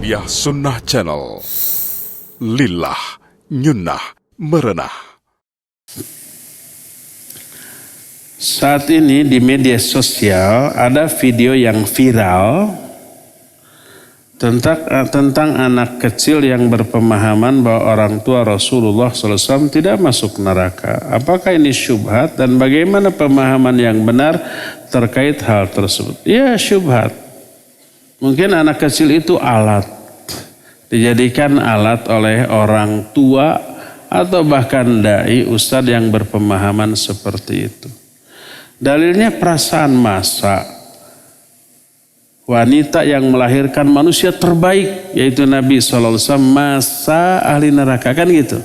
Media Sunnah Channel. Lillah Nyunnah Merenah. Saat ini di media sosial ada video yang viral tentang anak kecil yang berpemahaman bahwa orang tua Rasulullah SAW tidak masuk neraka. Apakah ini syubhat dan bagaimana pemahaman yang benar terkait hal tersebut? Ya, syubhat. Mungkin anak kecil itu alat, dijadikan alat oleh orang tua atau bahkan dai ustadz yang berpemahaman seperti itu. Dalilnya perasaan masa. Wanita yang melahirkan manusia terbaik yaitu Nabi SAW, masa ahli neraka, kan gitu.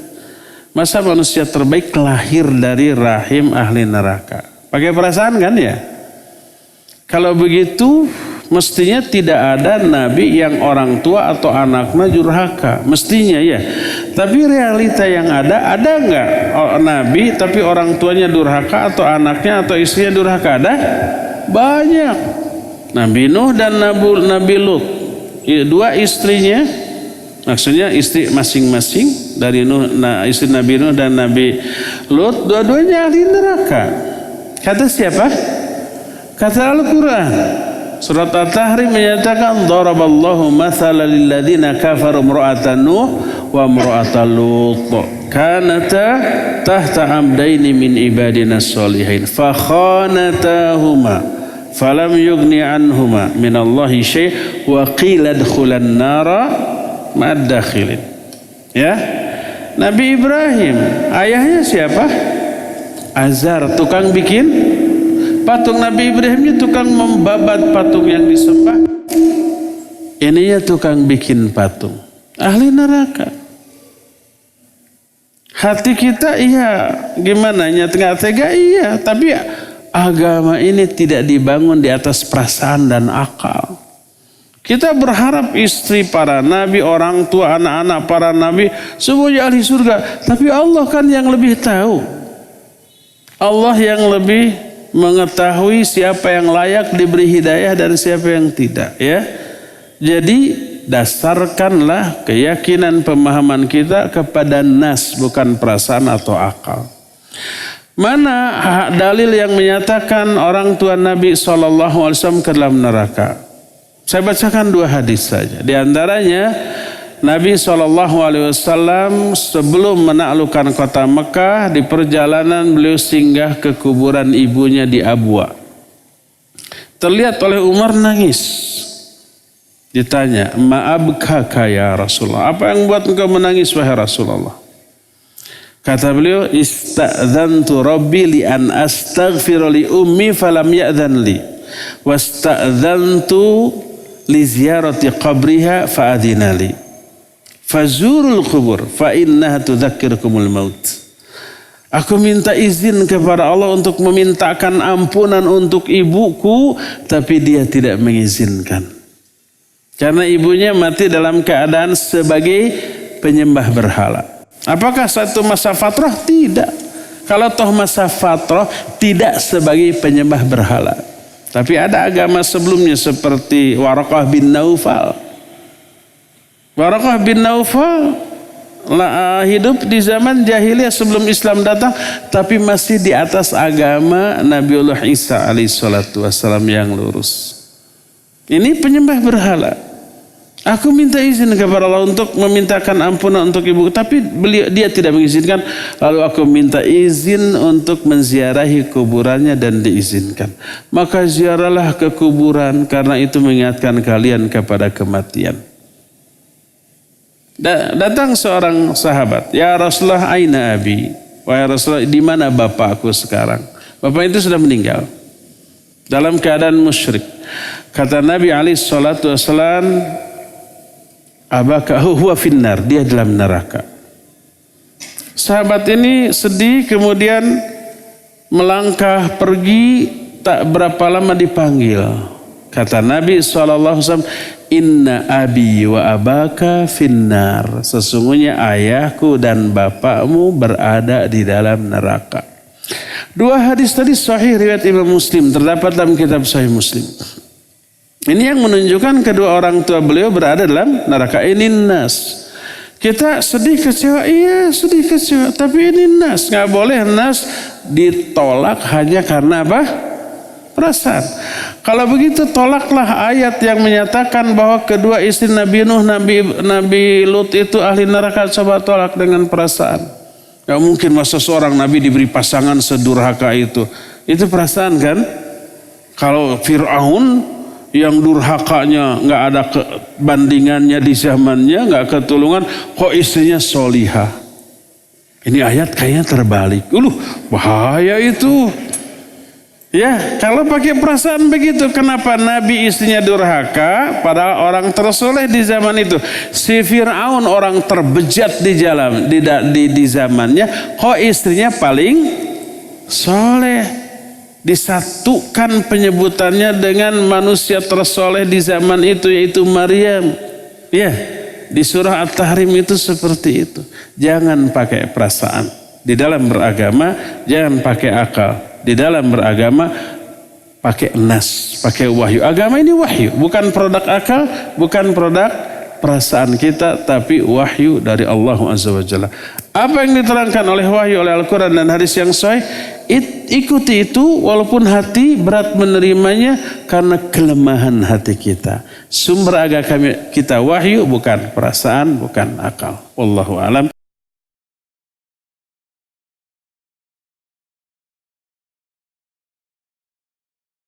Masa manusia terbaik lahir dari rahim ahli neraka. Pakai perasaan kan ya? Kalau begitu mestinya tidak ada nabi yang orang tua atau anaknya durhaka. Mestinya ya. Tapi realita yang ada nggak nabi tapi orang tuanya durhaka atau anaknya atau istrinya durhaka? Ada? Banyak. Nabi Nuh dan Nabi Lut. Dua istrinya, maksudnya istri masing-masing dari istri Nabi Nuh dan Nabi Lut, dua-duanya ahli neraka. Kata siapa? Kata Al-Quran. Surat At-Tahrim menyatakan daraballahu mathalan lil ladzina kafaru imra'atan Nuh wa imra'atan Lut kanata tahta 'abdaini min ibadina shalihin fa khanatahuma falam yughni anhuma minallahi syai' wa qila adkhulan nara ma'ad dakhilin. Ya. Nabi Ibrahim, ayahnya siapa? Azar, tukang bikin patung. Nabi Ibrahimnya tukang membabat patung yang disembah. Ininya tukang bikin patung. Ahli neraka. Hati kita iya, gimana? Nggak tega iya. Tapi agama ini tidak dibangun di atas perasaan dan akal. Kita berharap istri para nabi, orang tua, anak-anak para nabi, semuanya ahli surga. Tapi Allah kan yang lebih tahu. Allah yang lebih mengetahui siapa yang layak diberi hidayah dan siapa yang tidak, ya. Jadi dasarkanlah keyakinan pemahaman kita kepada nas, bukan perasaan atau akal. Mana dalil yang menyatakan orang tua Nabi SAW ke dalam neraka? Saya bacakan dua hadis saja. Di antaranya Nabi SAW sebelum menaklukkan kota Mekah, di perjalanan beliau singgah ke kuburan ibunya di Abwa. Terlihat oleh Umar nangis. Ditanya, ma'abkaka ya Rasulullah, apa yang buat engkau menangis wahai Rasulullah? Kata beliau, ista'dzantu rabbi li an astaghfira li ummi falam ya'dhan li wasta'dzantu li ziyarati qabriha fa'adhina li. Fazurul kubur fa innaha tudzakkirukumul maut. Aku minta izin kepada Allah untuk memintakan ampunan untuk ibuku, tapi dia tidak mengizinkan. Karena ibunya mati dalam keadaan sebagai penyembah berhala. Apakah satu masa fatrah? Tidak. Kalau toh masa fatrah tidak sebagai penyembah berhala. Tapi ada agama sebelumnya seperti Waraqah bin Naufal. Waraqah bin Naufal hidup di zaman jahiliyah sebelum Islam datang, tapi masih di atas agama Nabiullah Isa alaihissalatu wassalam yang lurus. Ini penyembah berhala. Aku minta izin kepada Allah untuk memintakan ampunan untuk ibu, tapi dia tidak mengizinkan. Lalu aku minta izin untuk menziarahi kuburannya dan diizinkan. Maka ziarahlah ke kuburan karena itu mengingatkan kalian kepada kematian. Datang seorang sahabat, ya Rasulullah aina abi, wahai Rasulullah di mana bapakku sekarang? Bapak itu sudah meninggal dalam keadaan musyrik. Kata Nabi SAW, abaka huwa finnar, dia dalam neraka. Sahabat ini sedih, kemudian melangkah pergi, tak berapa lama dipanggil. Kata Nabi SAW, inna abi wa abaka finnar. Sesungguhnya ayahku dan bapakmu berada di dalam neraka. Dua hadis tadi sahih riwayat Imam Muslim, terdapat dalam kitab Sahih Muslim. Ini yang menunjukkan kedua orang tua beliau berada dalam neraka. Ini nas. Kita sedih kecewa, iya sedih kecewa. Tapi ini nas, nggak boleh nas ditolak hanya karena apa? Perasaan. Kalau begitu tolaklah ayat yang menyatakan bahwa kedua istri Nabi Nuh, Nabi Lut itu ahli neraka. Coba tolak dengan perasaan. Gak mungkin masa seorang Nabi diberi pasangan sedurhaka itu. Itu perasaan kan? Kalau Fir'aun yang durhakanya nggak ada bandingannya di zamannya, nggak ketulungan, kok istrinya solihah. Ini ayat kayaknya terbalik. Bahaya itu. Ya, kalau pakai perasaan begitu, kenapa Nabi istrinya durhaka padahal orang tersoleh di zaman itu? Si Fir'aun orang terbejat di zamannya, kok istrinya paling soleh? Disatukan penyebutannya dengan manusia tersoleh di zaman itu, yaitu Maryam. Ya, di surah At-Tahrim itu seperti itu. Jangan pakai perasaan. Di dalam beragama, jangan pakai akal. Di dalam beragama, pakai nas, pakai wahyu. Agama ini wahyu, bukan produk akal, bukan produk perasaan kita, tapi wahyu dari Allah Azza wa Jalla. Apa yang diterangkan oleh wahyu, oleh Al-Quran dan hadis yang sahih, ikuti itu walaupun hati berat menerimanya karena kelemahan hati kita. Sumber agama kita wahyu, bukan perasaan, bukan akal. Wallahu a'lam.